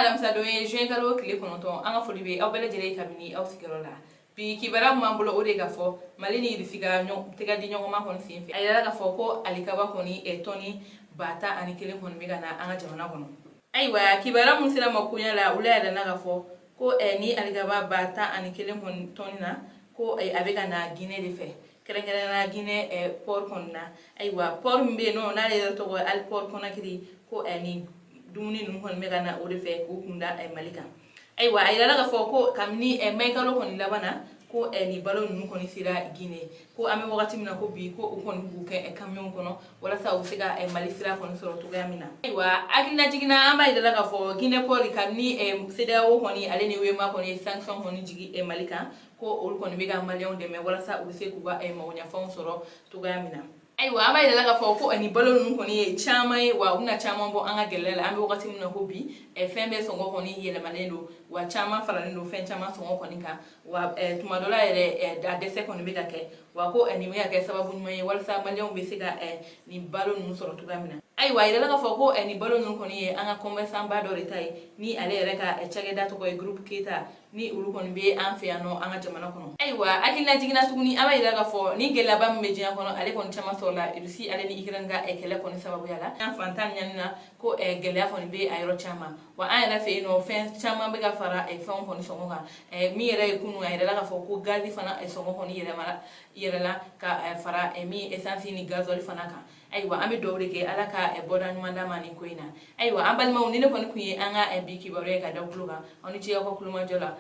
alamisa do ye juin kalo kile kɔnɔntɔn an ka foli be aw bɛɛ lajɛlen kabini aw sigiyɔrɔ la bi kibara m'an bolo o de ka fɔ Mali ni Irisiga tɛgɛ di ɲɔgɔn ma kɔni senfɛ a yɛrɛ ka fɔ ko alikaba kɔni tɔni 10,1 kɔni bɛ ka na an ka jamana kɔnɔ. Ayiwa kibara mun sera ma kunya la ula yɛrɛ na ka fɔ ko ni alikaba 10,1 kɔni tɔni na ko a bɛ ka na Guinée de fɛ kɛrɛnkɛrɛnnenya Guinée port kɔni na. Ayiwa port min bɛ yen nɔ n'ale yɛrɛ tɔgɔ Ali Port Conakry ko ni dumuni ninnu kɔni bɛ ka na o de fɛ k'u kunda Mali kan. Ayiwa a yirala ka fɔ ko kabini mai kalo kɔni laban na ko ni balo ninnu kɔni sera Guinée ko an bɛ wagati min na ko bi ko u kɔni b'u kɛ camion kɔnɔ walasa u bɛ se ka Mali sira kɔni sɔrɔ cogoya min na. Ayiwa hakilina jiginna an b'a yirala ka fɔ Guinée port kabini CEDEAO kɔni ale ni UEMOA kɔni ye sanction kɔni jigi Mali kan ko olu kɔni bɛ ka Maliyɛnw dɛmɛ walasa u bɛ se k'u ka magoɲɛfɛnw sɔrɔ cogoya min na. Ayiwa an b'a yirala ka fɔ ko ni balo ninnu kɔni ye caman ye wa u bɛna caman bɔ an ka gɛlɛya la an bɛ wagati min na ko bi fɛn bɛɛ sɔngɔ kɔni yɛlɛmalen don wa caman faralen don fɛn caman sɔngɔ kɔni kan wa tuma dɔ la yɛrɛ a dɛsɛ kɔni bɛ ka kɛ wa ko nin bɛ ka kɛ sababu ɲuman ye walasa Maliyɛnw bɛ se ka nin balo ninnu sɔrɔ cogoya min na. Ayiwa a yirala ka fɔ ko nin balo ninnu kɔni ye an ka commerçant ba dɔ de ta ye ni ale yɛrɛ ka cakɛda tɔgɔ ye Groupe Keta ni olu kɔni bɛ an fɛ yan nɔ an ka jamana kɔnɔ. Ayiwa hakilina jiginna tuguni an b'a yirala ka fɔ ni gɛlɛyaba min bɛ diɲɛ kɔnɔ ale kɔni caman sɔrɔla Rusi ale ni Ukraine ka kɛlɛ kɔni sababuya la an fantan ɲani na ko gɛlɛya kɔni bɛ a yɔrɔ caman wa an yɛrɛ fɛ yen nɔ fɛn caman bɛ ka fara fɛnw kɔni sɔngɔ kan min yɛrɛ ye kunun a yirala ka fɔ ko gazi fana sɔngɔ kɔni yɛlɛla ka fara min essence ni gasoil fana kan. Ayiwa an bɛ dugawu de kɛ ala ka bɔda ɲuman d'a ma nin ko in na. Ayiwa an balimaw ni ne kɔni kun ye an ka bi kibaru ye ka da kulo kan aw ni ce aw ka kulomajɔ la.